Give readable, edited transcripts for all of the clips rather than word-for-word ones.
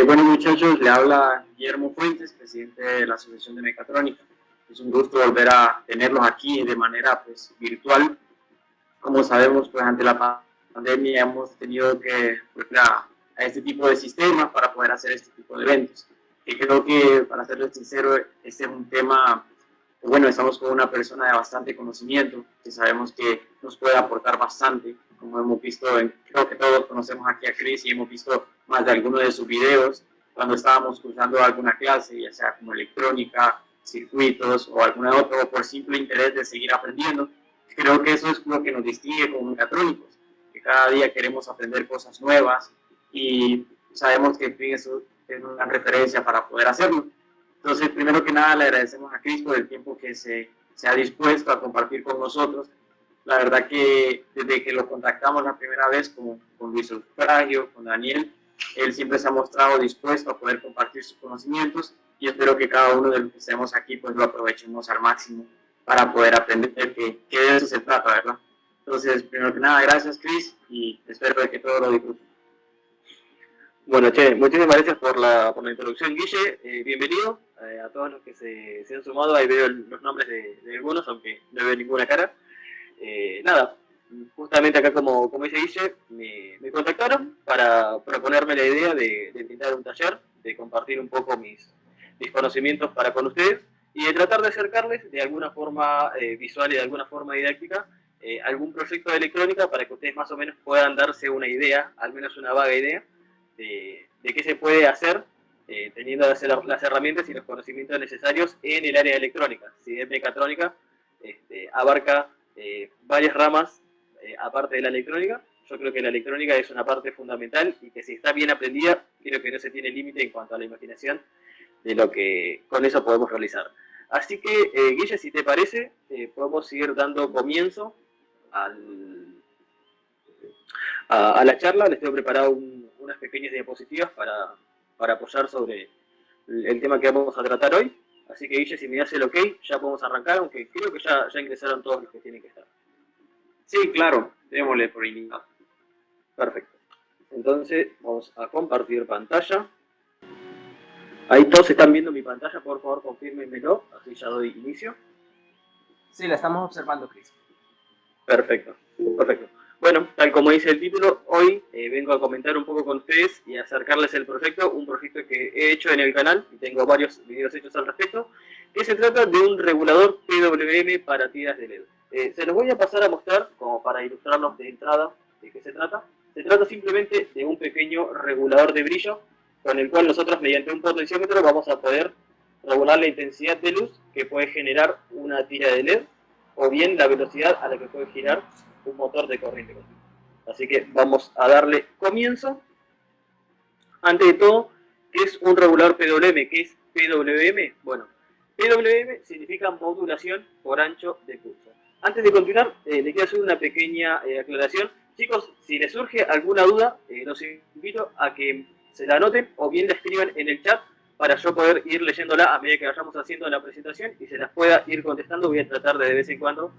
Bueno muchachos, le habla Guillermo Fuentes, presidente de la Asociación de Mecatrónica. Es un gusto volver a tenerlos aquí de manera virtual. Como sabemos, pues ante la pandemia hemos tenido que recurrir a este tipo de sistemas para poder hacer este tipo de eventos. Y creo que, para serles sincero, este es un tema, bueno, estamos con una persona de bastante conocimiento, que sabemos que nos puede aportar bastante, como hemos visto, creo que todos conocemos aquí a Chris y hemos visto más de algunos de sus videos cuando estábamos cursando alguna clase, ya sea como electrónica, circuitos o alguna otra, o por simple interés de seguir aprendiendo. Creo que eso es lo que nos distingue como mecatrónicos, que cada día queremos aprender cosas nuevas y sabemos que Chris es una referencia para poder hacerlo. Entonces, primero que nada, le agradecemos a Chris por el tiempo que se ha dispuesto a compartir con nosotros. La verdad que desde que lo contactamos la primera vez con Luis Eufragio, con Daniel, él siempre se ha mostrado dispuesto a poder compartir sus conocimientos y espero que cada uno de los que estemos aquí pues lo aprovechemos al máximo para poder aprender que de eso se trata, ¿verdad? Entonces, primero que nada, gracias Chris y espero que todos lo disfruten. Bueno, che, muchísimas gracias por la introducción, Guille. Bienvenido a todos los que se han sumado. Ahí veo los nombres de algunos, aunque no veo ninguna cara. Nada, justamente acá, como dice Guille, me contactaron para proponerme la idea de brindar un taller, de compartir un poco mis conocimientos para con ustedes y de tratar de acercarles de alguna forma visual y de alguna forma didáctica algún proyecto de electrónica para que ustedes más o menos puedan darse una idea, al menos una vaga idea, de qué se puede hacer teniendo las herramientas y los conocimientos necesarios en el área electrónica. Si es mecatrónica, abarca varias ramas aparte de la electrónica. Yo creo que la electrónica es una parte fundamental y que si está bien aprendida, creo que no se tiene límite en cuanto a la imaginación de lo que con eso podemos realizar. Así que, Guille, si te parece, podemos ir dando comienzo a la charla. Les tengo preparado unas pequeñas diapositivas para apoyar sobre el tema que vamos a tratar hoy. Así que, Guille, si me das el ok, ya podemos arrancar, aunque creo que ya ingresaron todos los que tienen que estar. Sí, claro, démosle por iniciado. Perfecto. Entonces, vamos a compartir pantalla. Ahí todos están viendo mi pantalla, por favor, confírmenmelo, así ya doy inicio. Sí, la estamos observando, Chris. Perfecto, perfecto. Bueno, tal como dice el título, hoy vengo a comentar un poco con ustedes y a acercarles el proyecto, un proyecto que he hecho en el canal y tengo varios videos hechos al respecto, que se trata de un regulador PWM para tiras de LED. Se los voy a pasar a mostrar como para ilustrarnos de entrada de qué se trata. Se trata simplemente de un pequeño regulador de brillo con el cual nosotros mediante un potenciómetro vamos a poder regular la intensidad de luz que puede generar una tira de LED o bien la velocidad a la que puede girar un motor de corriente continua. Así que vamos a darle comienzo. Antes de todo, ¿qué es un regulador PWM? ¿Qué es PWM? Bueno, PWM significa modulación por ancho de pulso. Antes de continuar, le quiero hacer una pequeña aclaración. Chicos, si les surge alguna duda, los invito a que se la anoten o bien la escriban en el chat para yo poder ir leyéndola a medida que vayamos haciendo la presentación y se las pueda ir contestando. Voy a tratar de vez en cuando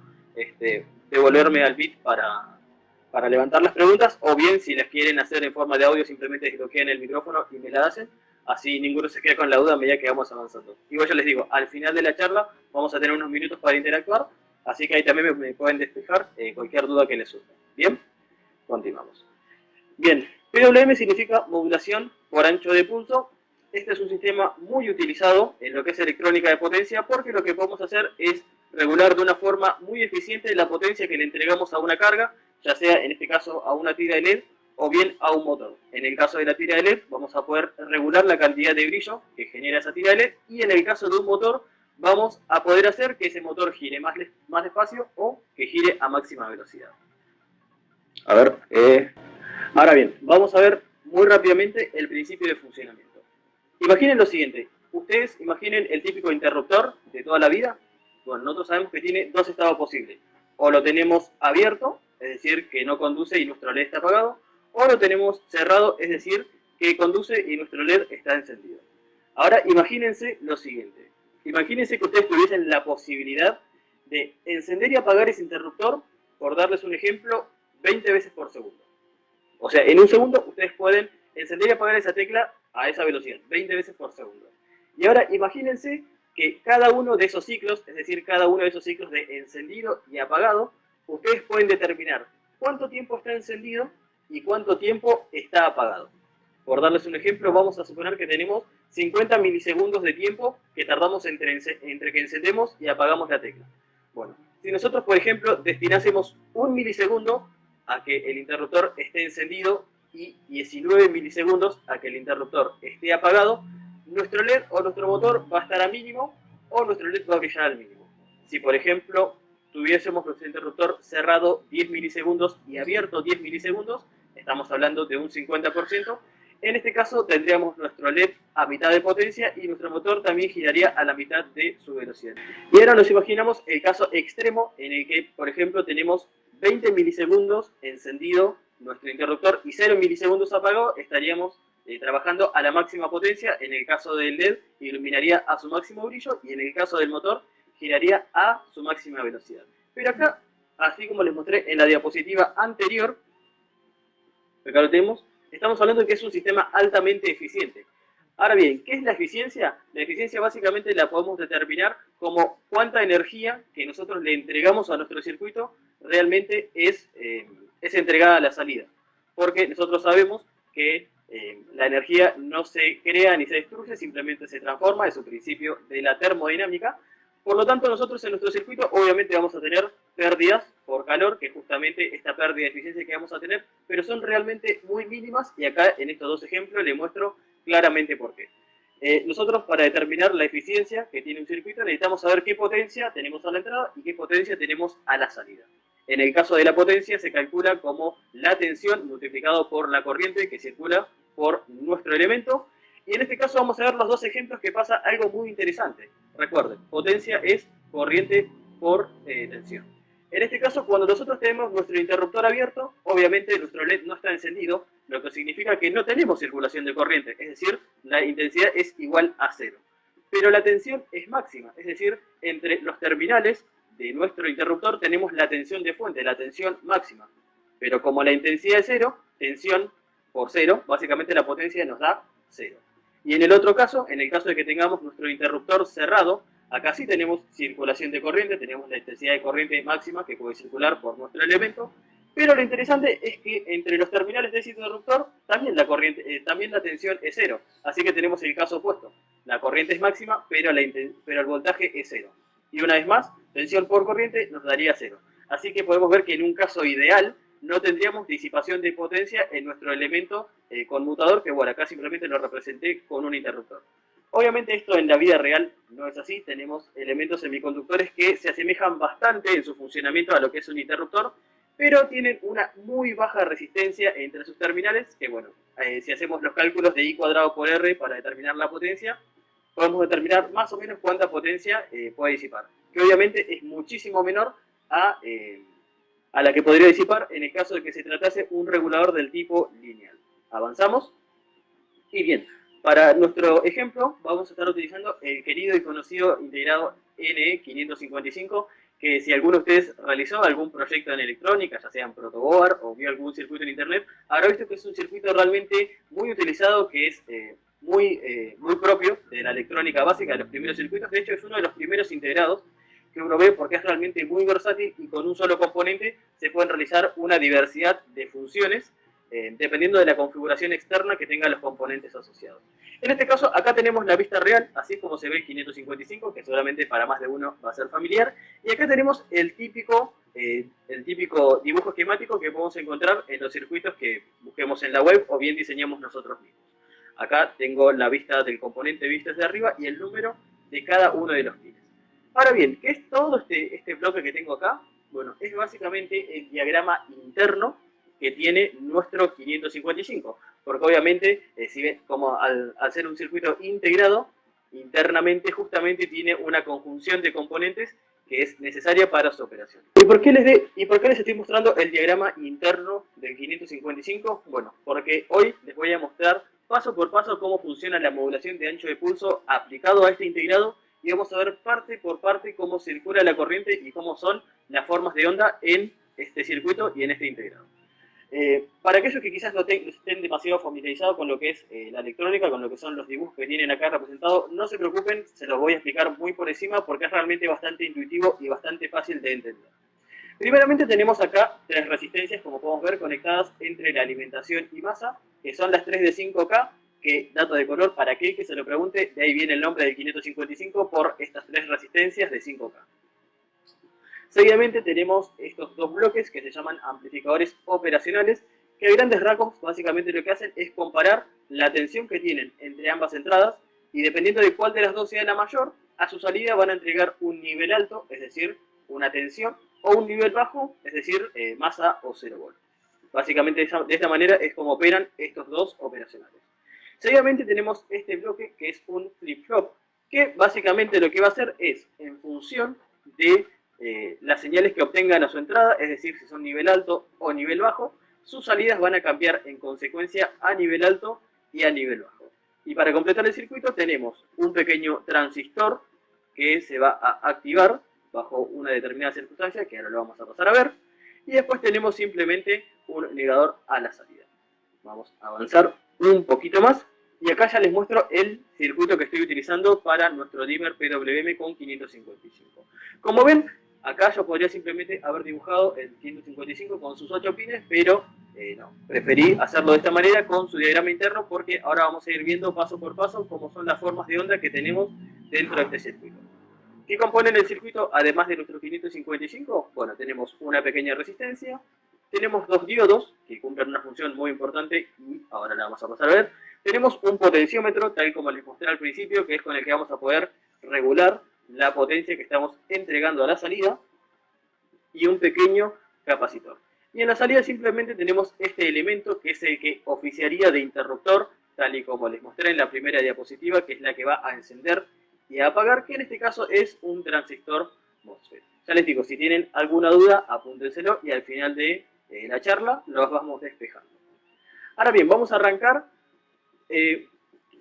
devolverme al bit para levantar las preguntas, o bien si las quieren hacer en forma de audio, simplemente desbloquean el micrófono y me la hacen, así ninguno se queda con la duda a medida que vamos avanzando. Igual yo les digo, al final de la charla vamos a tener unos minutos para interactuar, así que ahí también me pueden despejar cualquier duda que les surja. Bien, continuamos. Bien, PWM significa modulación por ancho de pulso. Este es un sistema muy utilizado en lo que es electrónica de potencia, porque lo que podemos hacer es regular de una forma muy eficiente la potencia que le entregamos a una carga, ya sea en este caso a una tira de LED o bien a un motor. En el caso de la tira de LED vamos a poder regular la cantidad de brillo que genera esa tira de LED, y en el caso de un motor vamos a poder hacer que ese motor gire más despacio o que gire a máxima velocidad. A ver, ahora bien, vamos a ver muy rápidamente el principio de funcionamiento. Imaginen lo siguiente, ustedes imaginen el típico interruptor de toda la vida. Bueno, nosotros sabemos que tiene dos estados posibles. O lo tenemos abierto, es decir, que no conduce y nuestro LED está apagado, o lo tenemos cerrado, es decir, que conduce y nuestro LED está encendido. Ahora imagínense lo siguiente. Imagínense que ustedes tuviesen la posibilidad de encender y apagar ese interruptor, por darles un ejemplo, 20 veces por segundo. O sea, en un segundo ustedes pueden encender y apagar esa tecla a esa velocidad, 20 veces por segundo. Y ahora imagínense que cada uno de esos ciclos, es decir, cada uno de esos ciclos de encendido y apagado, ustedes pueden determinar cuánto tiempo está encendido y cuánto tiempo está apagado. Por darles un ejemplo, vamos a suponer que tenemos 50 milisegundos de tiempo que tardamos entre que encendemos y apagamos la tecla. Bueno, si nosotros, por ejemplo, destinásemos 1 milisegundo a que el interruptor esté encendido y 19 milisegundos a que el interruptor esté apagado, nuestro LED o nuestro motor va a estar a mínimo o nuestro LED va a brillar al mínimo. Si, por ejemplo, tuviésemos nuestro interruptor cerrado 10 milisegundos y abierto 10 milisegundos, estamos hablando de un 50%, en este caso tendríamos nuestro LED a mitad de potencia y nuestro motor también giraría a la mitad de su velocidad. Y ahora nos imaginamos el caso extremo en el que, por ejemplo, tenemos 20 milisegundos encendido nuestro interruptor y 0 milisegundos apagado, estaríamos trabajando a la máxima potencia. En el caso del LED iluminaría a su máximo brillo y en el caso del motor giraría a su máxima velocidad. Pero acá, así como les mostré en la diapositiva anterior, acá lo tenemos, estamos hablando de que es un sistema altamente eficiente. Ahora bien, ¿qué es la eficiencia? La eficiencia básicamente la podemos determinar como cuánta energía que nosotros le entregamos a nuestro circuito realmente es entregada a la salida. Porque nosotros sabemos que la energía no se crea ni se destruye, simplemente se transforma, es un principio de la termodinámica. Por lo tanto, nosotros en nuestro circuito obviamente vamos a tener pérdidas por calor, que es justamente esta pérdida de eficiencia que vamos a tener, pero son realmente muy mínimas y acá en estos dos ejemplos les muestro claramente por qué. Nosotros para determinar la eficiencia que tiene un circuito necesitamos saber qué potencia tenemos a la entrada y qué potencia tenemos a la salida. En el caso de la potencia se calcula como la tensión multiplicado por la corriente que circula por nuestro elemento. Y en este caso vamos a ver los dos ejemplos que pasa algo muy interesante. Recuerden, potencia es corriente por tensión. En este caso, cuando nosotros tenemos nuestro interruptor abierto, obviamente nuestro LED no está encendido, lo que significa que no tenemos circulación de corriente, es decir, la intensidad es igual a 0. Pero la tensión es máxima, es decir, entre los terminales de nuestro interruptor tenemos la tensión de fuente, la tensión máxima. Pero como la intensidad es 0, tensión por 0, básicamente la potencia nos da 0. Y en el otro caso, en el caso de que tengamos nuestro interruptor cerrado, acá sí tenemos circulación de corriente, tenemos la intensidad de corriente máxima que puede circular por nuestro elemento, pero lo interesante es que entre los terminales de ese interruptor también también la tensión es 0, así que tenemos el caso opuesto. La corriente es máxima, pero el voltaje es 0. Y una vez más, tensión por corriente nos daría 0. Así que podemos ver que en un caso ideal no tendríamos disipación de potencia en nuestro elemento conmutador, que bueno, acá simplemente lo representé con un interruptor. Obviamente esto en la vida real no es así, tenemos elementos semiconductores que se asemejan bastante en su funcionamiento a lo que es un interruptor, pero tienen una muy baja resistencia entre sus terminales, que bueno, si hacemos los cálculos de I cuadrado por R para determinar la potencia, podemos determinar más o menos cuánta potencia puede disipar, que obviamente es muchísimo menor a la que podría disipar en el caso de que se tratase un regulador del tipo lineal. Avanzamos. Y bien, para nuestro ejemplo vamos a estar utilizando el querido y conocido integrado NE555, que si alguno de ustedes realizó algún proyecto en electrónica, ya sea en protoboard o vio algún circuito en internet, habrá visto que es un circuito realmente muy utilizado, que es muy propio de la electrónica básica, de los primeros circuitos. De hecho, es uno de los primeros integrados que uno ve porque es realmente muy versátil y con un solo componente se pueden realizar una diversidad de funciones dependiendo de la configuración externa que tengan los componentes asociados. En este caso, acá tenemos la vista real, así como se ve el 555, que seguramente para más de uno va a ser familiar. Y acá tenemos el típico dibujo esquemático que podemos encontrar en los circuitos que busquemos en la web o bien diseñamos nosotros mismos. Acá tengo la vista del componente visto desde arriba y el número de cada uno de los pines. Ahora bien, ¿qué es todo este bloque que tengo acá? Bueno, es básicamente el diagrama interno que tiene nuestro 555, porque obviamente, si ven, como al ser un circuito integrado, internamente justamente tiene una conjunción de componentes que es necesaria para su operación. ¿Y por qué les estoy mostrando el diagrama interno del 555? Bueno, porque hoy les voy a mostrar paso por paso cómo funciona la modulación de ancho de pulso aplicado a este integrado, y vamos a ver parte por parte cómo circula la corriente y cómo son las formas de onda en este circuito y en este integrado. Para aquellos que quizás no estén demasiado familiarizados con lo que es la electrónica, con lo que son los dibujos que tienen acá representados, no se preocupen, se los voy a explicar muy por encima porque es realmente bastante intuitivo y bastante fácil de entender. Primeramente tenemos acá tres resistencias, como podemos ver, conectadas entre la alimentación y masa, que son las tres de 5K, que, dato de color, para aquel que se lo pregunte, de ahí viene el nombre del 555 por estas tres resistencias de 5K. Seguidamente tenemos estos dos bloques que se llaman amplificadores operacionales, que a grandes rasgos básicamente lo que hacen es comparar la tensión que tienen entre ambas entradas y dependiendo de cuál de las dos sea la mayor, a su salida van a entregar un nivel alto, es decir, una tensión, o un nivel bajo, es decir, masa o 0 volt. Básicamente de esta manera es como operan estos dos operacionales. Seguidamente tenemos este bloque que es un flip-flop, que básicamente lo que va a hacer es, en función de las señales que obtengan a su entrada, es decir, si son nivel alto o nivel bajo, sus salidas van a cambiar en consecuencia a nivel alto y a nivel bajo. Y para completar el circuito tenemos un pequeño transistor que se va a activar bajo una determinada circunstancia, que ahora lo vamos a pasar a ver, y después tenemos simplemente un negador a la salida. Vamos a avanzar un poquito más, y acá ya les muestro el circuito que estoy utilizando para nuestro dimmer PWM con 555. Como ven, acá yo podría simplemente haber dibujado el 155 con sus 8 pines, pero no, preferí hacerlo de esta manera con su diagrama interno porque ahora vamos a ir viendo paso por paso cómo son las formas de onda que tenemos dentro de este circuito. ¿Qué componen el circuito además de nuestro 555? Bueno, tenemos una pequeña resistencia, tenemos dos diodos que cumplen una función muy importante y ahora la vamos a pasar a ver. Tenemos un potenciómetro, tal como les mostré al principio, que es con el que vamos a poder regular la potencia que estamos entregando a la salida y un pequeño capacitor. Y en la salida simplemente tenemos este elemento que es el que oficiaría de interruptor, tal y como les mostré en la primera diapositiva, que es la que va a encender y a apagar, que en este caso es un transistor MOSFET. Ya les digo, si tienen alguna duda, apúntenselo y al final de la charla los vamos despejando. Ahora bien, vamos a arrancar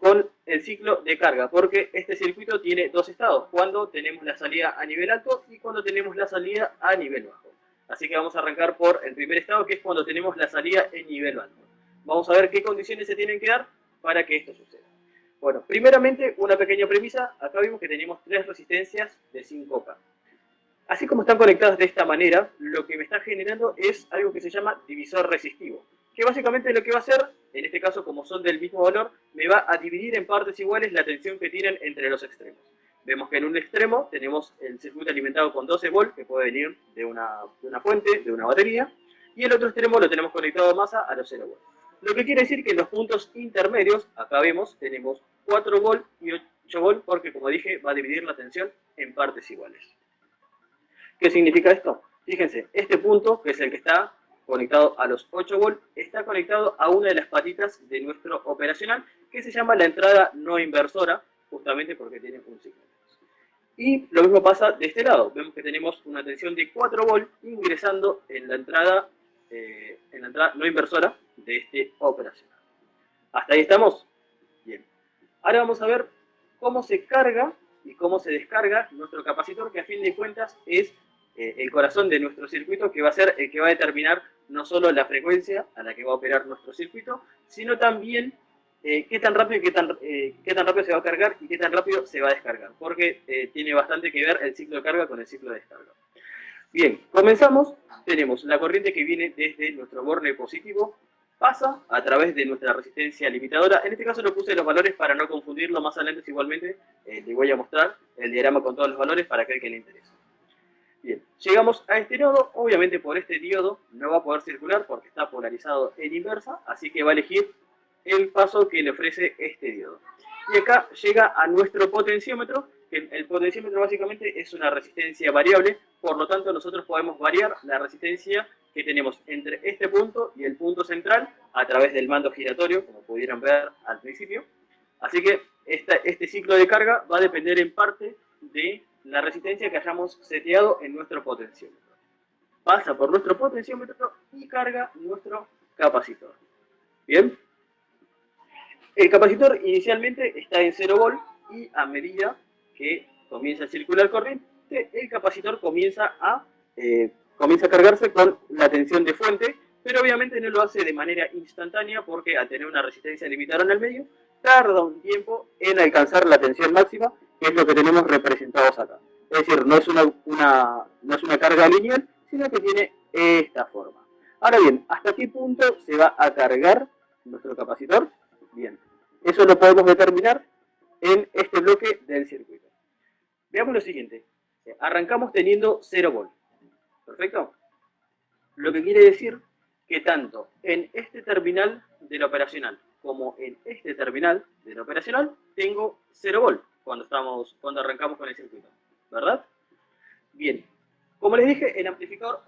con el ciclo de carga, porque este circuito tiene dos estados, cuando tenemos la salida a nivel alto y cuando tenemos la salida a nivel bajo. Así que vamos a arrancar por el primer estado, que es cuando tenemos la salida en nivel alto. Vamos a ver qué condiciones se tienen que dar para que esto suceda. Bueno, primeramente, una pequeña premisa. Acá vimos que tenemos tres resistencias de 5K. Así como están conectadas de esta manera, lo que me está generando es algo que se llama divisor resistivo, que básicamente lo que va a hacer, en este caso como son del mismo valor, me va a dividir en partes iguales la tensión que tienen entre los extremos. Vemos que en un extremo tenemos el circuito alimentado con 12 volts, que puede venir de una fuente, de una batería, y el otro extremo lo tenemos conectado a masa a los 0 volts. Lo que quiere decir que en los puntos intermedios, acá vemos, tenemos 4 volts y 8 volts, porque como dije, va a dividir la tensión en partes iguales. ¿Qué significa esto? Fíjense, este punto, que es el que está conectado a los 8 volts, está conectado a una de las patitas de nuestro operacional, que se llama la entrada no inversora, justamente porque tiene un signo. Y lo mismo pasa de este lado. Vemos que tenemos una tensión de 4 volts ingresando en la entrada no inversora de este operacional. ¿Hasta ahí estamos? Bien. Ahora vamos a ver cómo se carga y cómo se descarga nuestro capacitor, que a fin de cuentas es el corazón de nuestro circuito, que va a ser el que va a determinar no solo la frecuencia a la que va a operar nuestro circuito, sino también qué tan rápido se va a cargar y qué tan rápido se va a descargar, porque tiene bastante que ver el ciclo de carga con el ciclo de descarga. Bien, comenzamos. Tenemos la corriente que viene desde nuestro borne positivo, pasa a través de nuestra resistencia limitadora. En este caso no puse los valores para no confundirlo, más adelante igualmente les voy a mostrar el diagrama con todos los valores para aquel que le interese. Bien, llegamos a este nodo. Obviamente por este diodo no va a poder circular porque está polarizado en inversa, así que va a elegir el paso que le ofrece este diodo. Y acá llega a nuestro potenciómetro, que el potenciómetro básicamente es una resistencia variable, por lo tanto nosotros podemos variar la resistencia que tenemos entre este punto y el punto central a través del mando giratorio, como pudieron ver al principio. Así que este ciclo de carga va a depender en parte de la resistencia que hayamos seteado en nuestro potenciómetro. Pasa por nuestro potenciómetro y carga nuestro capacitor. Bien. El capacitor inicialmente está en 0 volt y a medida que comienza a circular corriente, el capacitor comienza a cargarse con la tensión de fuente, pero obviamente no lo hace de manera instantánea porque al tener una resistencia limitada en el medio, tarda un tiempo en alcanzar la tensión máxima, que es lo que tenemos representados acá. Es decir, no es una carga lineal, sino que tiene esta forma. Ahora bien, ¿hasta qué punto se va a cargar nuestro capacitor? Bien, eso lo podemos determinar en este bloque del circuito. Veamos lo siguiente. Arrancamos teniendo 0 volt. ¿Perfecto? Lo que quiere decir que tanto en este terminal del operacional como en este terminal del operacional tengo 0 volt cuando arrancamos con el circuito. ¿Verdad? Bien. Como les dije, el amplificador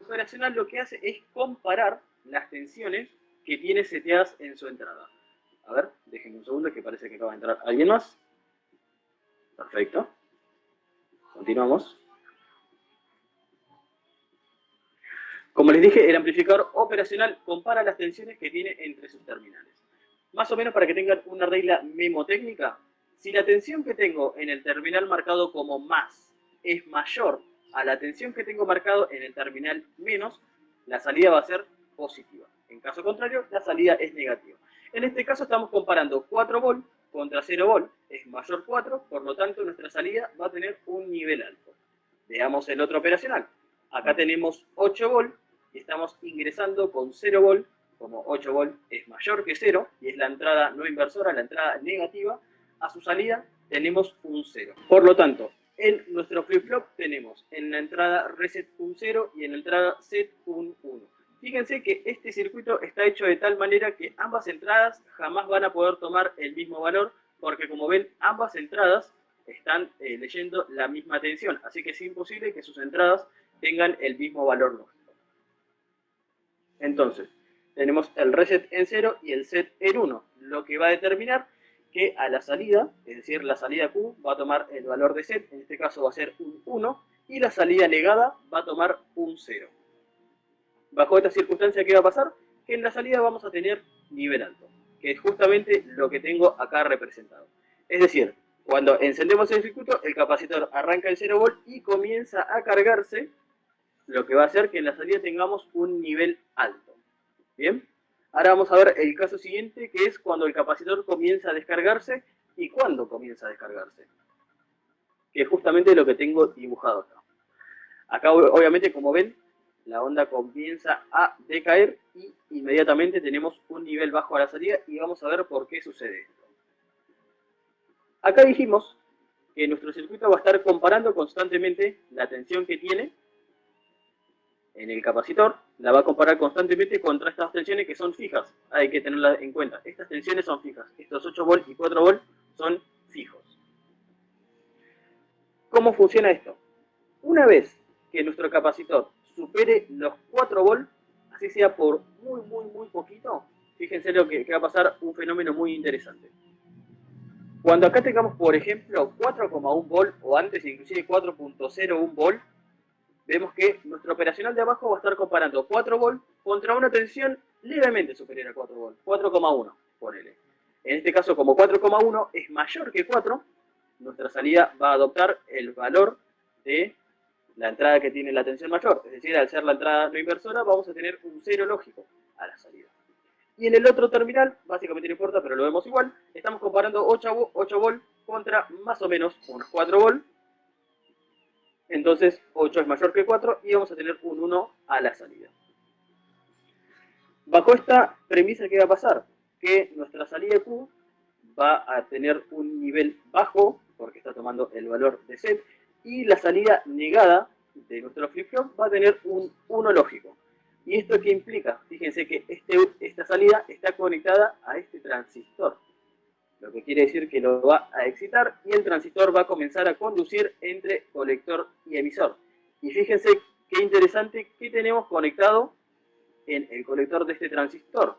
operacional lo que hace es comparar las tensiones que tiene seteadas en su entrada. A ver, déjenme un segundo que parece que acaba de entrar alguien más. Perfecto. Continuamos. Como les dije, el amplificador operacional compara las tensiones que tiene entre sus terminales. Más o menos para que tengan una regla memotécnica, si la tensión que tengo en el terminal marcado como más es mayor a la tensión que tengo marcado en el terminal menos, la salida va a ser positiva. En caso contrario, la salida es negativa. En este caso estamos comparando 4 volt contra 0 volt, es mayor 4, por lo tanto nuestra salida va a tener un nivel alto. Veamos el otro operacional. Acá tenemos 8 volt y estamos ingresando con 0 volt, como 8 volt es mayor que 0 y es la entrada no inversora, la entrada negativa, a su salida tenemos un 0. Por lo tanto, en nuestro flip-flop tenemos en la entrada reset un 0 y en la entrada set un 1. Fíjense que este circuito está hecho de tal manera que ambas entradas jamás van a poder tomar el mismo valor, porque como ven, ambas entradas están leyendo la misma tensión, así que es imposible que sus entradas tengan el mismo valor lógico. Entonces, tenemos el reset en 0 y el set en 1, lo que va a determinar que a la salida, es decir, la salida Q va a tomar el valor de set, en este caso va a ser un 1, y la salida negada va a tomar un 0. Bajo esta circunstancia, ¿qué va a pasar? Que en la salida vamos a tener nivel alto, que es justamente lo que tengo acá representado. Es decir, cuando encendemos el circuito, el capacitor arranca en 0 volt y comienza a cargarse, lo que va a hacer que en la salida tengamos un nivel alto. ¿Bien? Ahora vamos a ver el caso siguiente, que es cuando el capacitor comienza a descargarse y cuándo comienza a descargarse. Que es justamente lo que tengo dibujado acá. Acá, obviamente, como ven, la onda comienza a decaer y inmediatamente tenemos un nivel bajo a la salida y vamos a ver por qué sucede esto. Acá dijimos que nuestro circuito va a estar comparando constantemente la tensión que tiene en el capacitor, la va a comparar constantemente contra estas tensiones que son fijas. Hay que tenerlas en cuenta. Estas tensiones son fijas. Estos 8 volt y 4 volt son fijos. ¿Cómo funciona esto? Una vez que nuestro capacitor supere los 4 volt, así sea por muy poquito, fíjense lo que va a pasar, un fenómeno muy interesante. Cuando acá tengamos, por ejemplo, 4,1 volt o antes inclusive 4.01 volt, vemos que nuestro operacional de abajo va a estar comparando 4 volt contra una tensión levemente superior a 4 volt, 4,1, ponele. En este caso, como 4,1 es mayor que 4, nuestra salida va a adoptar el valor de la entrada que tiene la tensión mayor. Es decir, al ser la entrada no inversora, vamos a tener un 0 lógico a la salida. Y en el otro terminal, básicamente no importa, pero lo vemos igual, estamos comparando 8 volt contra más o menos unos 4 volt. Entonces 8 es mayor que 4 y vamos a tener un 1 a la salida. Bajo esta premisa, ¿qué va a pasar? Que nuestra salida Q va a tener un nivel bajo, porque está tomando el valor de set, y la salida negada de nuestro flip-flop va a tener un 1 lógico. ¿Y esto qué implica? Fíjense que esta salida está conectada a este transistor, lo que quiere decir que lo va a excitar y el transistor va a comenzar a conducir entre colector y emisor. Y fíjense qué interesante que tenemos conectado en el colector de este transistor.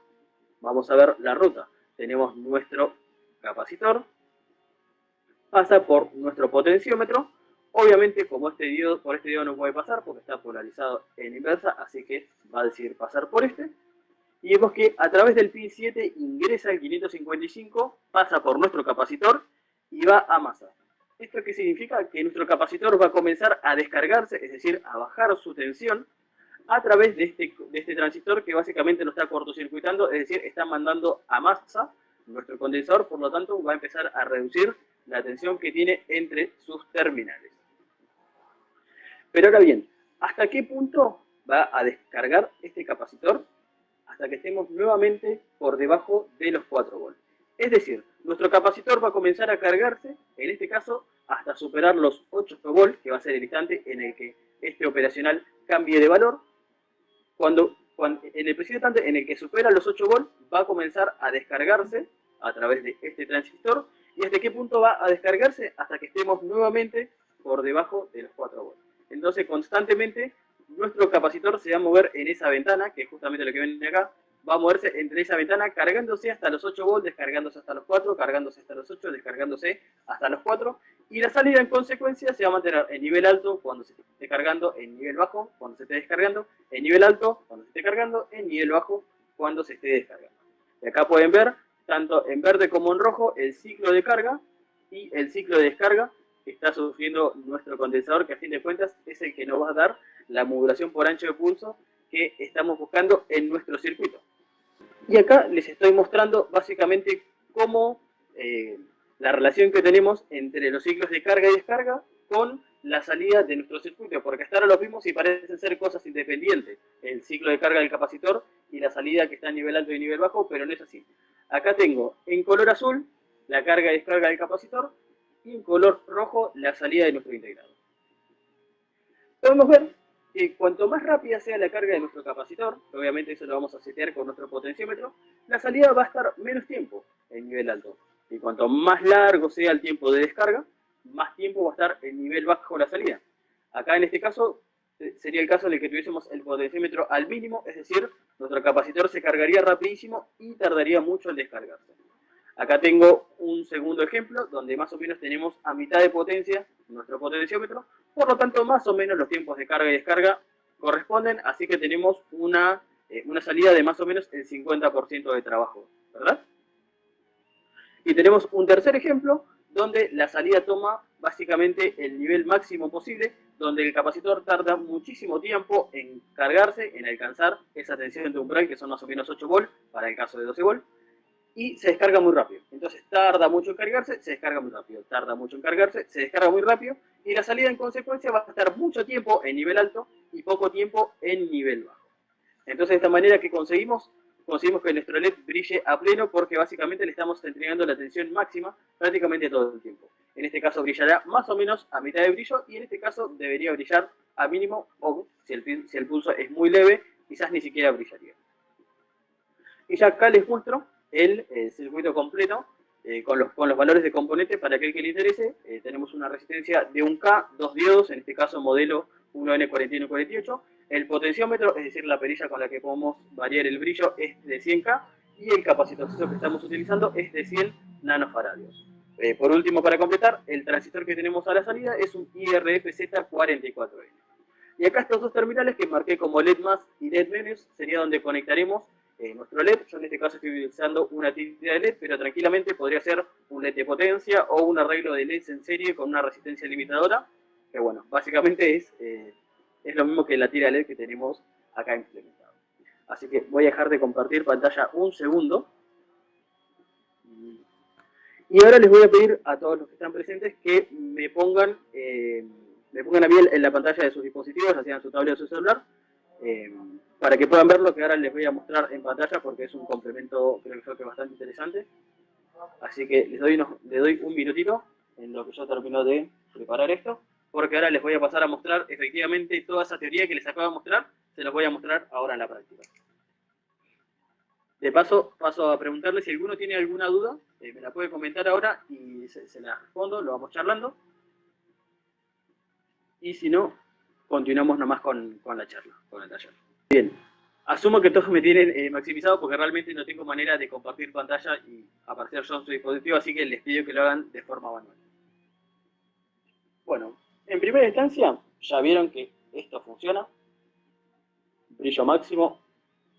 Vamos a ver la ruta. Tenemos nuestro capacitor, pasa por nuestro potenciómetro. Obviamente, como por este diodo no puede pasar porque está polarizado en inversa, así que va a decidir pasar por este. Y vemos que a través del pin 7 ingresa el 555, pasa por nuestro capacitor y va a masa. ¿Esto qué significa? Que nuestro capacitor va a comenzar a descargarse, es decir, a bajar su tensión, a través de este transistor que básicamente lo está cortocircuitando, es decir, está mandando a masa nuestro condensador, por lo tanto va a empezar a reducir la tensión que tiene entre sus terminales. Pero ahora bien, ¿hasta qué punto va a descargar este capacitor? Hasta que estemos nuevamente por debajo de los 4 volts. Es decir, nuestro capacitor va a comenzar a cargarse, en este caso, hasta superar los 8 volts, que va a ser el instante en el que este operacional cambie de valor. En el preciso instante en el que supera los 8 volts, va a comenzar a descargarse a través de este transistor. ¿Y hasta qué punto va a descargarse? Hasta que estemos nuevamente por debajo de los 4 volts. Entonces, constantemente, nuestro capacitor se va a mover en esa ventana, que es justamente lo que ven acá, va a moverse entre esa ventana, cargándose hasta los 8 volts, descargándose hasta los 4, cargándose hasta los 8, descargándose hasta los 4, y la salida en consecuencia se va a mantener en nivel alto cuando se esté cargando, en nivel bajo cuando se esté descargando, en nivel alto cuando se esté cargando, en nivel bajo cuando se esté descargando. Y acá pueden ver, tanto en verde como en rojo, el ciclo de carga y el ciclo de descarga que está sufriendo nuestro condensador, que a fin de cuentas es el que nos va a dar la modulación por ancho de pulso que estamos buscando en nuestro circuito. Y acá les estoy mostrando básicamente cómo la relación que tenemos entre los ciclos de carga y descarga con la salida de nuestro circuito, porque hasta ahora los vimos y parecen ser cosas independientes, el ciclo de carga del capacitor y la salida que está a nivel alto y nivel bajo, pero no es así. Acá tengo en color azul la carga y descarga del capacitor y en color rojo la salida de nuestro integrado. Podemos ver que cuanto más rápida sea la carga de nuestro capacitor, obviamente eso lo vamos a setear con nuestro potenciómetro, la salida va a estar menos tiempo en nivel alto. Y cuanto más largo sea el tiempo de descarga, más tiempo va a estar en nivel bajo la salida. Acá en este caso sería el caso en el que tuviésemos el potenciómetro al mínimo, es decir, nuestro capacitor se cargaría rapidísimo y tardaría mucho en descargarse. Acá tengo un segundo ejemplo donde más o menos tenemos a mitad de potencia nuestro potenciómetro, por lo tanto más o menos los tiempos de carga y descarga corresponden, así que tenemos una salida de más o menos el 50% de trabajo, ¿verdad? Y tenemos un tercer ejemplo donde la salida toma básicamente el nivel máximo posible, donde el capacitor tarda muchísimo tiempo en cargarse, en alcanzar esa tensión de umbral que son más o menos 8 volts para el caso de 12 volts, y se descarga muy rápido. Entonces tarda mucho en cargarse, se descarga muy rápido, tarda mucho en cargarse, se descarga muy rápido, y la salida en consecuencia va a estar mucho tiempo en nivel alto y poco tiempo en nivel bajo. Entonces de esta manera que conseguimos que nuestro LED brille a pleno, porque básicamente le estamos entregando la tensión máxima prácticamente todo el tiempo. En este caso brillará más o menos a mitad de brillo, y en este caso debería brillar a mínimo, o si el pulso es muy leve, quizás ni siquiera brillaría. Y ya acá les muestro el circuito completo con los valores de componentes para aquel que le interese. Tenemos una resistencia de 1K, 2 diodos, en este caso modelo 1N4148. El potenciómetro, es decir, la perilla con la que podemos variar el brillo, es de 100K, y el capacitorcito que estamos utilizando es de 100 nanofaradios. Por último, para completar, el transistor que tenemos a la salida es un IRFZ44N. Y acá estos dos terminales que marqué como LED más y LED menos sería donde conectaremos nuestro LED. Yo en este caso estoy utilizando una tira de LED, pero tranquilamente podría ser un LED de potencia o un arreglo de LEDs en serie con una resistencia limitadora, que bueno, básicamente es lo mismo que la tira de LED que tenemos acá implementada. Así que voy a dejar de compartir pantalla un segundo. Y ahora les voy a pedir a todos los que están presentes que me pongan a mí en la pantalla de sus dispositivos, ya sea en su tablet o su celular, para que puedan ver lo que ahora les voy a mostrar en pantalla, porque es un complemento creo que bastante interesante. Así que les doy un minutito en lo que yo termino de preparar esto, porque ahora les voy a pasar a mostrar efectivamente toda esa teoría que les acabo de mostrar, se los voy a mostrar ahora en la práctica. De paso a preguntarles si alguno tiene alguna duda, me la puede comentar ahora y se la respondo, lo vamos charlando. Y si no, continuamos nomás con la charla, con el taller. Bien, asumo que todos me tienen maximizado porque realmente no tengo manera de compartir pantalla y aparecer yo en su dispositivo, así que les pido que lo hagan de forma manual. Bueno, en primera instancia, ya vieron que esto funciona. Brillo máximo,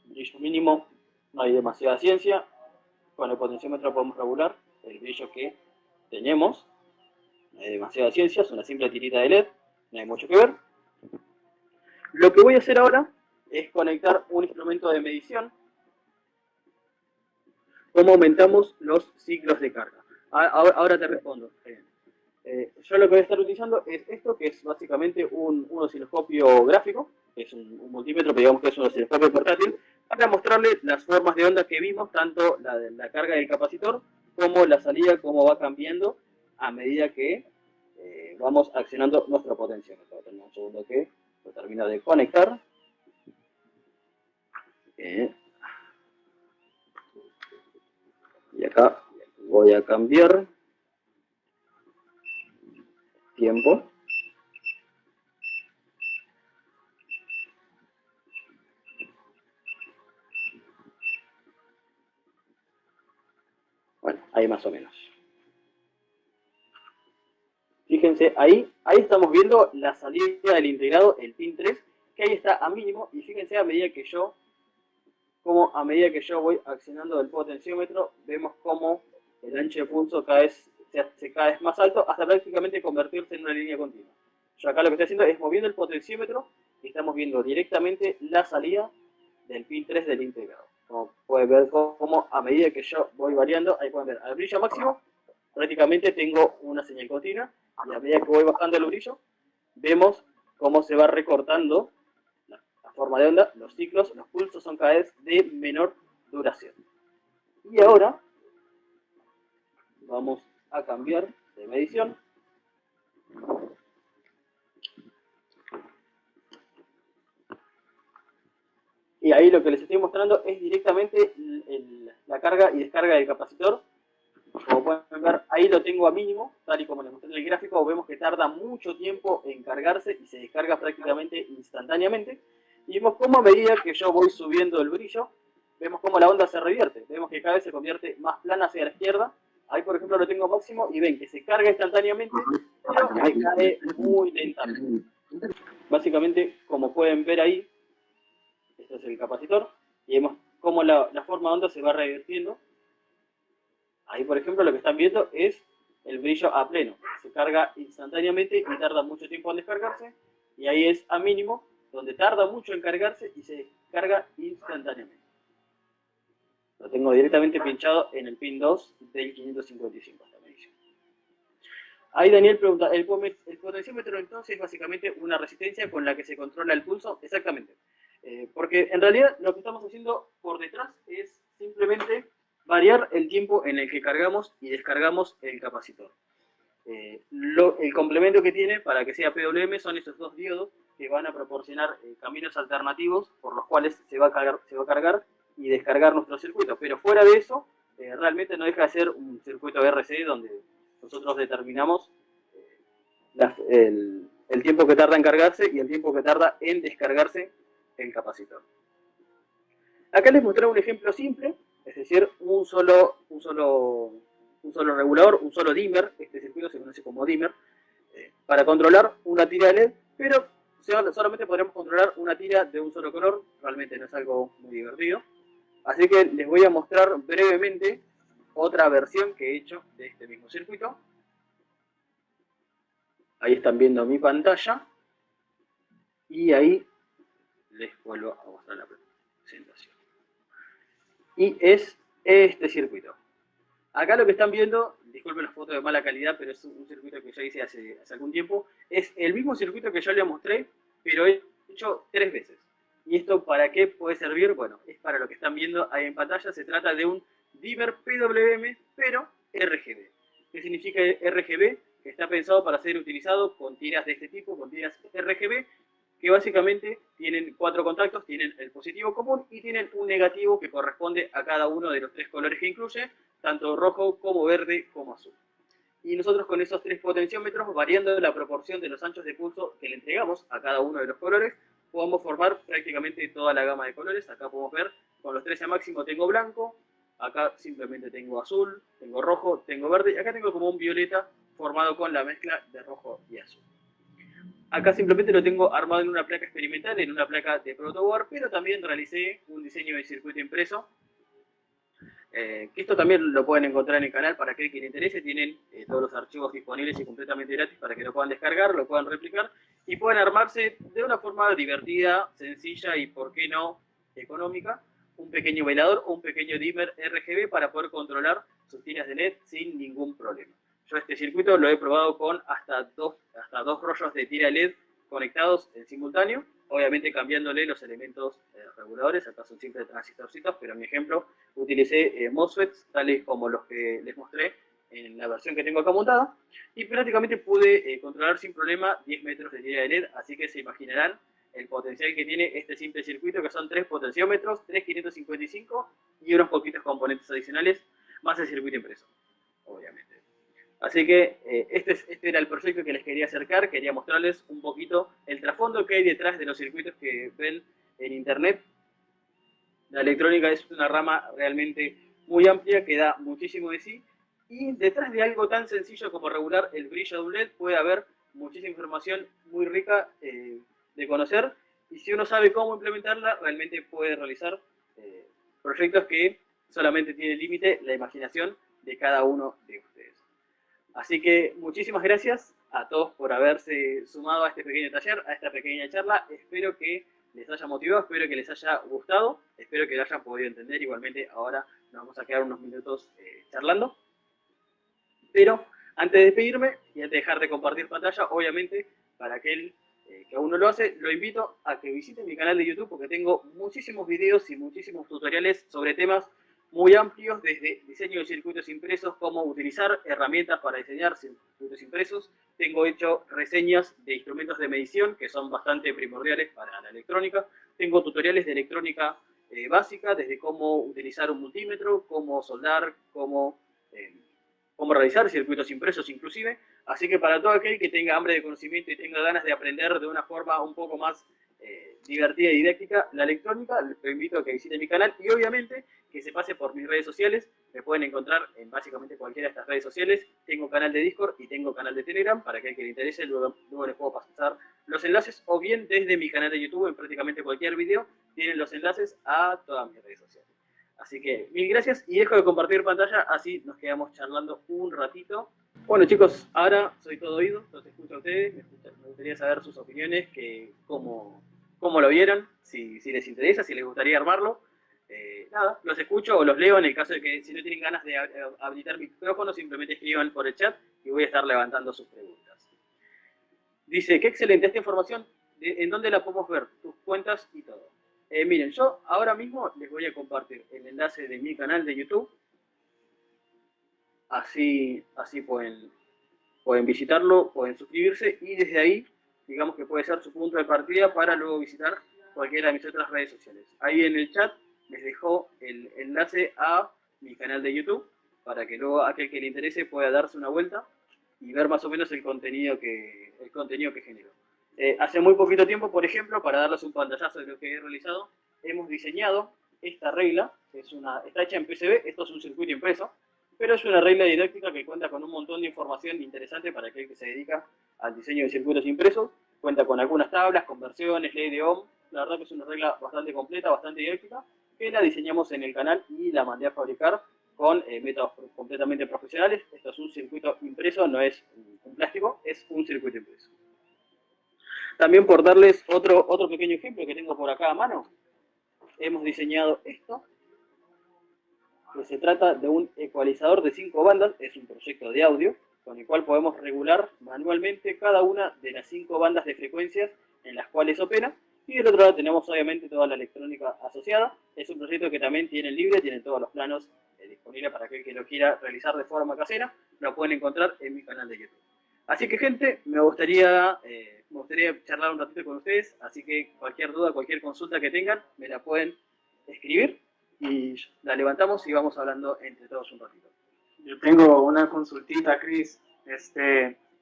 brillo mínimo, no hay demasiada ciencia. Con el potenciómetro podemos regular el brillo que tenemos. No hay demasiada ciencia, es una simple tirita de LED, no hay mucho que ver. Lo que voy a hacer ahora es conectar un instrumento de medición. ¿Cómo aumentamos los ciclos de carga? Ahora te respondo. Yo lo que voy a estar utilizando es esto, que es básicamente un osciloscopio gráfico, que es un multímetro, pero digamos que es un osciloscopio portátil, para mostrarle las formas de onda que vimos, tanto la carga del capacitor como la salida, cómo va cambiando a medida que vamos accionando nuestro potenciómetro. Tenemos un segundo que lo termino de conectar. Y acá voy a cambiar tiempo. Bueno, ahí más o menos. Fíjense, ahí estamos viendo la salida del integrado, el pin 3, que ahí está a mínimo, y fíjense a medida que yo voy accionando el potenciómetro, vemos cómo el ancho de pulso cada vez se hace cada vez más alto, hasta prácticamente convertirse en una línea continua. Yo acá lo que estoy haciendo es moviendo el potenciómetro y estamos viendo directamente la salida del pin 3 del integrado. Como pueden ver cómo a medida que yo voy variando, ahí pueden ver al brillo máximo, prácticamente tengo una señal continua, y a medida que voy bajando el brillo, vemos cómo se va recortando la forma de onda, los ciclos, los pulsos son cada vez de menor duración. Y ahora vamos a cambiar de medición. Y ahí lo que les estoy mostrando es directamente la carga y descarga del capacitor. Como pueden ver, ahí lo tengo a mínimo, tal y como les mostré en el gráfico. Vemos que tarda mucho tiempo en cargarse y se descarga prácticamente instantáneamente. Y vemos cómo a medida que yo voy subiendo el brillo, vemos cómo la onda se revierte. Vemos que cada vez se convierte más plana hacia la izquierda. Ahí, por ejemplo, lo tengo máximo y ven que se carga instantáneamente, pero cae muy lentamente. Básicamente, como pueden ver ahí, este es el capacitor, y vemos cómo la forma de onda se va revirtiendo. Ahí, por ejemplo, lo que están viendo es el brillo a pleno. Se carga instantáneamente y tarda mucho tiempo en descargarse. Y ahí es a mínimo, donde tarda mucho en cargarse y se descarga instantáneamente. Lo tengo directamente pinchado en el pin 2 del 555. Esta medición. Ahí Daniel pregunta, ¿el potenciómetro entonces es básicamente una resistencia con la que se controla el pulso? Exactamente. Porque en realidad lo que estamos haciendo por detrás es simplemente variar el tiempo en el que cargamos y descargamos el capacitor. El complemento que tiene para que sea PWM son esos dos diodos que van a proporcionar caminos alternativos por los cuales se va a cargar y descargar nuestro circuito. Pero fuera de eso, realmente no deja de ser un circuito RCD donde nosotros determinamos el tiempo que tarda en cargarse y el tiempo que tarda en descargarse el capacitor. Acá les mostré un ejemplo simple, es decir, un solo regulador, un solo dimmer. Este circuito se conoce como dimmer, para controlar una tira de LED, pero solamente podremos controlar una tira de un solo color. Realmente no es algo muy divertido. Así que les voy a mostrar brevemente otra versión que he hecho de este mismo circuito. Ahí están viendo mi pantalla. Y ahí les vuelvo a mostrar la presentación. Y es este circuito. Acá lo que están viendo, disculpen las fotos de mala calidad, pero es un circuito que ya hice hace algún tiempo. Es el mismo circuito que yo les mostré, pero he hecho 3 veces. ¿Y esto para qué puede servir? Bueno, es para lo que están viendo ahí en pantalla. Se trata de un dimmer PWM, pero RGB. ¿Qué significa RGB? Que está pensado para ser utilizado con tiras de este tipo, con tiras RGB, que básicamente tienen 4 contactos, tienen el positivo común y tienen un negativo que corresponde a cada uno de los 3 colores que incluye, tanto rojo como verde como azul. Y nosotros con esos 3 potenciómetros, variando la proporción de los anchos de pulso que le entregamos a cada uno de los colores, podemos formar prácticamente toda la gama de colores. Acá podemos ver, con los 13 máximo tengo blanco, acá simplemente tengo azul, tengo rojo, tengo verde, y acá tengo como un violeta formado con la mezcla de rojo y azul. Acá simplemente lo tengo armado en una placa experimental, en una placa de protoboard, pero también realicé un diseño de circuito impreso. Que esto también lo pueden encontrar en el canal para aquel que le interese. Tienen todos los archivos disponibles y completamente gratis para que lo puedan descargar, lo puedan replicar y pueden armarse de una forma divertida, sencilla y, por qué no, económica, un pequeño velador o un pequeño dimmer RGB para poder controlar sus tiras de LED sin ningún problema. Yo este circuito lo he probado con hasta dos rollos de tira LED conectados en simultáneo, obviamente cambiándole los elementos reguladores, acá son simples transistorcitos, pero en mi ejemplo utilicé MOSFETs, tales como los que les mostré en la versión que tengo acá montada, y prácticamente pude controlar sin problema 10 metros de tira de LED, así que se imaginarán el potencial que tiene este simple circuito, que son 3 potenciómetros, 3 555 y unos poquitos componentes adicionales, más el circuito impreso, obviamente. Así que este era el proyecto que les quería acercar, quería mostrarles un poquito el trasfondo que hay detrás de los circuitos que ven en internet. La electrónica es una rama realmente muy amplia que da muchísimo de sí, y detrás de algo tan sencillo como regular el brillo de un LED puede haber muchísima información muy rica de conocer, y si uno sabe cómo implementarla, realmente puede realizar proyectos que solamente tiene límite la imaginación de cada uno de ustedes. Así que muchísimas gracias a todos por haberse sumado a este pequeño taller, a esta pequeña charla. Espero que les haya motivado, espero que les haya gustado, espero que lo hayan podido entender. Igualmente ahora nos vamos a quedar unos minutos charlando. Pero antes de despedirme y antes de dejar de compartir pantalla, obviamente, para aquel que aún no lo hace, lo invito a que visiten mi canal de YouTube, porque tengo muchísimos videos y muchísimos tutoriales sobre temas muy amplios, desde diseño de circuitos impresos, cómo utilizar herramientas para diseñar circuitos impresos. Tengo hecho reseñas de instrumentos de medición que son bastante primordiales para la electrónica. Tengo tutoriales de electrónica básica, desde cómo utilizar un multímetro, cómo soldar, cómo realizar circuitos impresos inclusive. Así que para todo aquel que tenga hambre de conocimiento y tenga ganas de aprender de una forma un poco más divertida y didáctica la electrónica, lo invito a que visite mi canal y obviamente que se pase por mis redes sociales. Me pueden encontrar en básicamente cualquiera de estas redes sociales. Tengo canal de Discord y tengo canal de Telegram para aquel que le interese. Luego les puedo pasar los enlaces, o bien desde mi canal de YouTube, en prácticamente cualquier video tienen los enlaces a todas mis redes sociales. Así que mil gracias y dejo de compartir pantalla, así nos quedamos charlando un ratito. Bueno chicos, ahora soy todo oído, los escucho a ustedes, me gustaría saber sus opiniones, cómo lo vieron, si les interesa, si les gustaría armarlo. Nada, los escucho o los leo en el caso de que si no tienen ganas de habilitar mi micrófono, simplemente escriban por el chat y voy a estar levantando sus preguntas. Dice, qué excelente esta información, ¿en dónde la podemos ver? Tus cuentas y todo. Miren, yo ahora mismo les voy a compartir el enlace de mi canal de YouTube. Así pueden visitarlo, pueden suscribirse y desde ahí, digamos que puede ser su punto de partida para luego visitar cualquiera de mis otras redes sociales. Ahí en el chat les dejo el enlace a mi canal de YouTube para que luego aquel que le interese pueda darse una vuelta y ver más o menos el contenido que genero. Hace muy poquito tiempo, por ejemplo, para darles un pantallazo de lo que he realizado, hemos diseñado esta regla, que está hecha en PCB, esto es un circuito impreso, pero es una regla didáctica que cuenta con un montón de información interesante para aquel que se dedica al diseño de circuitos impresos. Cuenta con algunas tablas, conversiones, ley de ohm. La verdad que es una regla bastante completa, bastante didáctica, que la diseñamos en el canal y la mandé a fabricar con métodos completamente profesionales. Esto es un circuito impreso, no es un plástico, es un circuito impreso. También por darles otro pequeño ejemplo que tengo por acá a mano, hemos diseñado esto, que se trata de un ecualizador de 5 bandas, es un proyecto de audio, con el cual podemos regular manualmente cada una de las 5 bandas de frecuencias en las cuales opera, y del otro lado tenemos obviamente toda la electrónica asociada. Es un proyecto que también tiene libre, tiene todos los planos disponibles para aquel que lo quiera realizar de forma casera, lo pueden encontrar en mi canal de YouTube. Así que gente, me gustaría charlar un ratito con ustedes, así que cualquier duda, cualquier consulta que tengan, me la pueden escribir y la levantamos y vamos hablando entre todos un ratito. Yo tengo una consultita, Chris.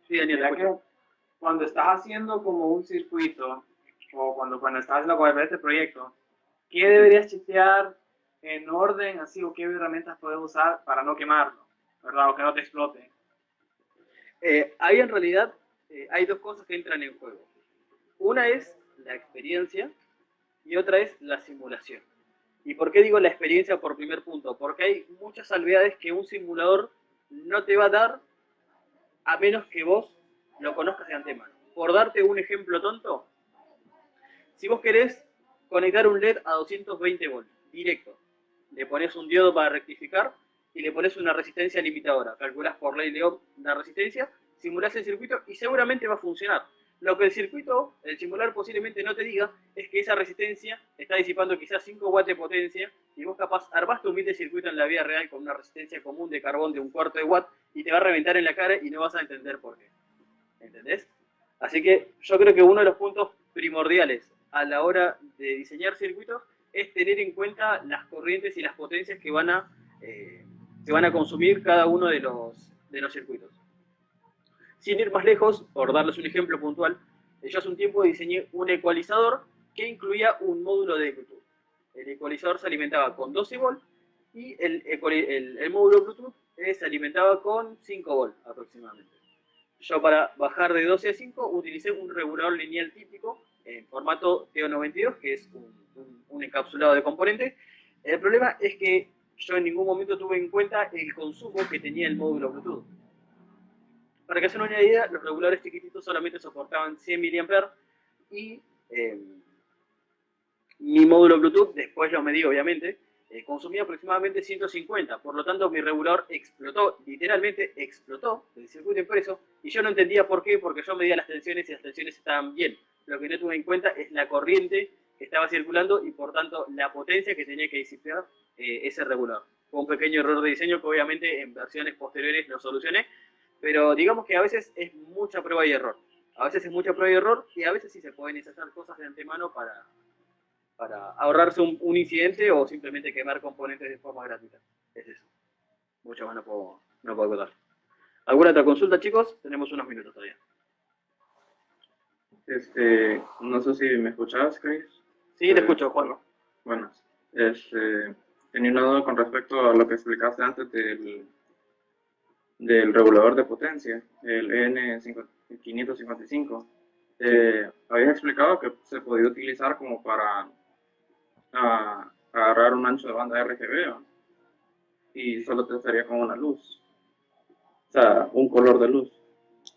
Sí, Daniel, cuando estás haciendo como un circuito, o cuando estás haciendo cualquier este proyecto, ¿qué deberías chequear en orden así, o qué herramientas puedes usar para no quemarlo, ¿verdad? O que no te explote? Ahí en realidad hay dos cosas que entran en juego. Una es la experiencia y otra es la simulación. ¿Y por qué digo la experiencia por primer punto? Porque hay muchas salvedades que un simulador no te va a dar a menos que vos lo conozcas de antemano. por darte un ejemplo tonto, si vos querés conectar un LED a 220 volts, directo, le pones un diodo para rectificar y le pones una resistencia limitadora. Calculás por ley de Ohm la resistencia, simulás el circuito y seguramente va a funcionar. Lo que el circuito, el simulador posiblemente no te diga, es que esa resistencia está disipando quizás 5 watts de potencia y vos capaz armaste un humilde circuito en la vida real con una resistencia común de carbón de 1/4 de watt y te va a reventar en la cara y no vas a entender por qué. ¿Entendés? Así que yo creo que uno de los puntos primordiales a la hora de diseñar circuitos es tener en cuenta las corrientes y las potencias que van a consumir cada uno de los circuitos. Sin ir más lejos, por darles un ejemplo puntual, yo hace un tiempo diseñé un ecualizador que incluía un módulo de Bluetooth. El ecualizador se alimentaba con 12 volts y el módulo Bluetooth se alimentaba con 5 volts aproximadamente. Yo para bajar de 12 a 5 utilicé un regulador lineal típico en formato TO92, que es un encapsulado de componentes. El problema es que yo en ningún momento tuve en cuenta el consumo que tenía el módulo Bluetooth. Para que se den una idea, los reguladores chiquititos solamente soportaban 100 mA y mi módulo Bluetooth, después lo medí obviamente, consumía aproximadamente 150. Por lo tanto, mi regulador explotó, literalmente explotó del circuito impreso y yo no entendía por qué, porque yo medía las tensiones y las tensiones estaban bien. Lo que no tuve en cuenta es la corriente que estaba circulando y por tanto la potencia que tenía que disipar ese regulador. Fue un pequeño error de diseño que obviamente en versiones posteriores lo solucioné, pero digamos que a veces es mucha prueba y error. A veces es mucha prueba y error y a veces sí se pueden ensayar cosas de antemano para ahorrarse un incidente o simplemente quemar componentes de forma gratuita. Es eso. Mucho más no puedo contar. ¿Alguna otra consulta, chicos? Tenemos unos minutos todavía. No sé si me escuchabas, Chris. Sí, te escucho, Juan. Bueno, tenía una duda con respecto a lo que explicaste antes del regulador de potencia, el EN555. Habías explicado que se podía utilizar como para agarrar un ancho de banda RGB, ¿no? Y solo te estaría con una luz, o sea, un color de luz.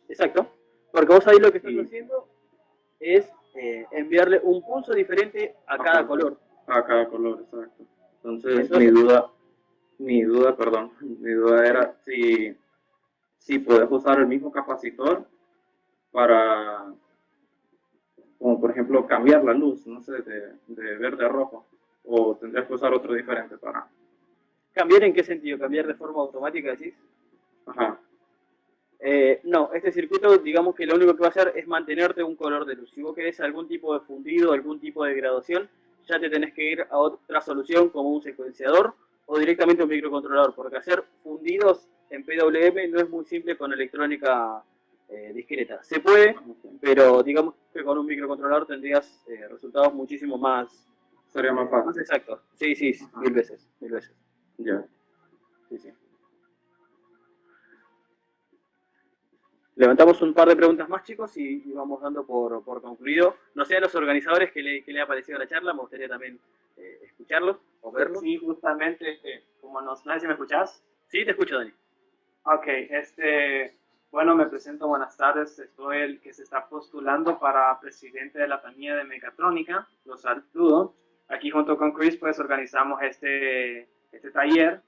Exacto, porque vos ahí lo que estás haciendo es enviarle un pulso diferente a cada color. A cada color, exacto. Entonces mi duda era si puedes usar el mismo capacitor para, como por ejemplo, cambiar la luz, no sé, de verde a rojo, o tendrías que usar otro diferente para... ¿Cambiar en qué sentido? ¿Cambiar de forma automática, decís? Ajá. No, este circuito, digamos que lo único que va a hacer es mantenerte un color de luz. Si vos querés algún tipo de fundido, algún tipo de graduación, ya te tenés que ir a otra solución como un secuenciador o directamente un microcontrolador, porque hacer fundidos en PWM no es muy simple con electrónica discreta. Se puede, pero digamos que con un microcontrolador tendrías resultados muchísimo más... Sería más fácil. Más exactos. Sí, 1000 veces. Ya. Sí. Levantamos un par de preguntas más, chicos, y vamos dando por concluido. No sé a los organizadores que le ha parecido la charla, me gustaría también escucharlos o verlos. Sí, justamente, como no sé si me escuchás. Sí, te escucho, Dani. Ok, bueno, me presento, buenas tardes, soy el que se está postulando para presidente de la familia de Mecatrónica, los saludo. Aquí junto con Chris, pues, organizamos este taller,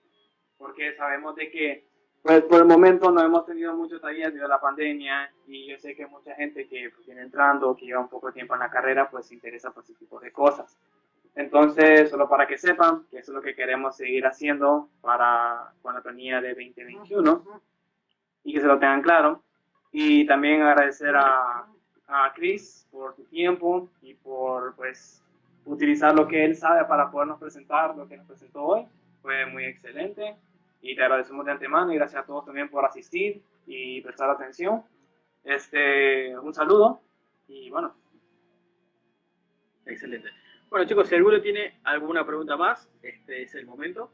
porque sabemos de que, pues, por el momento no hemos tenido muchos talleres debido a la pandemia, y yo sé que mucha gente que viene entrando, que lleva un poco de tiempo en la carrera, pues, se interesa por ese tipo de cosas. Entonces, solo para que sepan que eso es lo que queremos seguir haciendo con la planilla de 2021 y que se lo tengan claro. Y también agradecer a Chris por su tiempo y por, pues, utilizar lo que él sabe para podernos presentar lo que nos presentó hoy. Fue muy excelente y te agradecemos de antemano y gracias a todos también por asistir y prestar atención. Un saludo y bueno. Excelente. Bueno, chicos, si alguno tiene alguna pregunta más, este es el momento.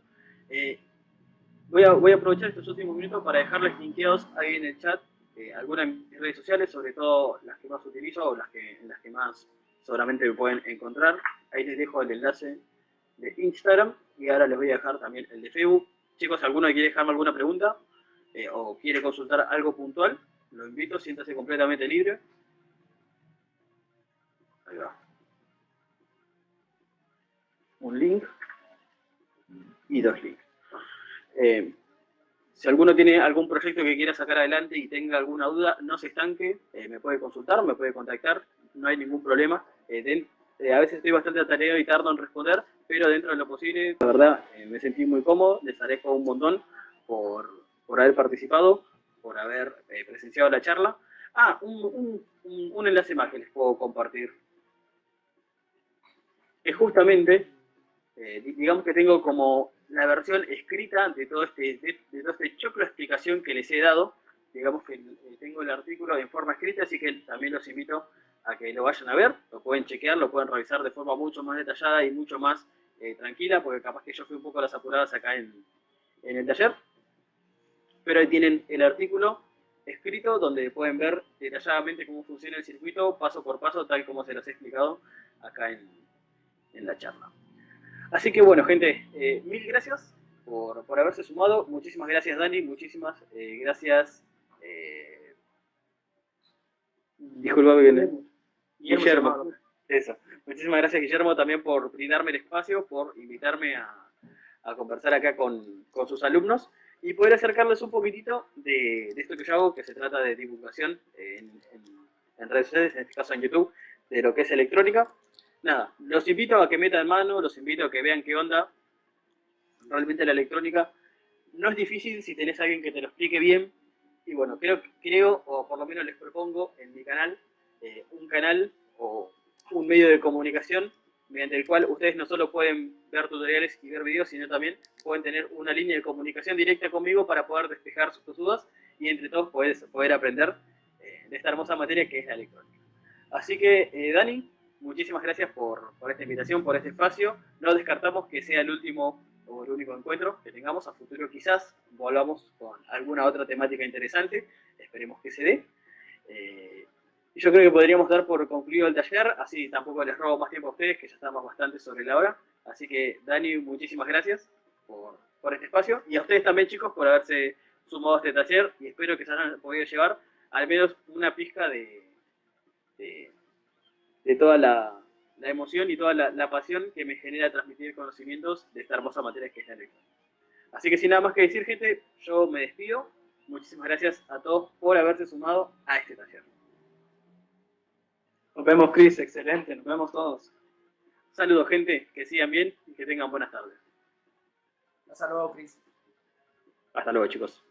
Voy a aprovechar estos últimos minutos para dejarles linkeados ahí en el chat algunas de mis redes sociales, sobre todo las que más utilizo o las que más seguramente me pueden encontrar. Ahí les dejo el enlace de Instagram y ahora les voy a dejar también el de Facebook. Chicos, ¿alguno quiere dejarme alguna pregunta o quiere consultar algo puntual? Lo invito, siéntase completamente libre. Ahí va. Un link y 2 links. Si alguno tiene algún proyecto que quiera sacar adelante y tenga alguna duda, no se estanque, me puede consultar, me puede contactar, no hay ningún problema. A veces estoy bastante atareado y tardo en responder, pero dentro de lo posible, la verdad, me sentí muy cómodo, les agradezco un montón por haber participado, por haber presenciado la charla. Ah, un enlace más que les puedo compartir. Es justamente, digamos que tengo como la versión escrita de todo este choclo de explicación que les he dado. Digamos que tengo el artículo en forma escrita, así que también los invito a que lo vayan a ver, lo pueden chequear, lo pueden revisar de forma mucho más detallada y mucho más tranquila, porque capaz que yo fui un poco a las apuradas acá en el taller. Pero ahí tienen el artículo escrito donde pueden ver detalladamente cómo funciona el circuito, paso por paso, tal como se los he explicado acá en la charla. Así que bueno, gente, mil gracias por haberse sumado. Muchísimas gracias, Dani. Muchísimas gracias. Disculpame, Guillermo. Eso. Muchísimas gracias, Guillermo, también por brindarme el espacio, por invitarme a conversar acá con sus alumnos y poder acercarles un poquitito de esto que yo hago, que se trata de divulgación en redes sociales, en este caso en YouTube, de lo que es electrónica. Nada, los invito a que metan mano, los invito a que vean qué onda. Realmente la electrónica no es difícil si tenés a alguien que te lo explique bien. Y bueno, creo, o por lo menos les propongo en mi canal, un canal o un medio de comunicación mediante el cual ustedes no solo pueden ver tutoriales y ver videos, sino también pueden tener una línea de comunicación directa conmigo para poder despejar sus dudas y entre todos poder aprender de esta hermosa materia que es la electrónica. Así que, Dani, muchísimas gracias por esta invitación, por este espacio. No descartamos que sea el último o el único encuentro que tengamos. A futuro quizás volvamos con alguna otra temática interesante. Esperemos que se dé. Y yo creo que podríamos dar por concluido el taller, así tampoco les robo más tiempo a ustedes, que ya estamos bastante sobre la hora. Así que, Dani, muchísimas gracias por este espacio. Y a ustedes también, chicos, por haberse sumado a este taller. Y espero que se hayan podido llevar al menos una pizca de toda la emoción y toda la pasión que me genera transmitir conocimientos de esta hermosa materia que es la electrónica. Así que sin nada más que decir, gente, yo me despido. Muchísimas gracias a todos por haberse sumado a este taller. Nos vemos, Chris, excelente, nos vemos todos. Saludos, gente, que sigan bien y que tengan buenas tardes. Hasta luego, Chris. Hasta luego, chicos.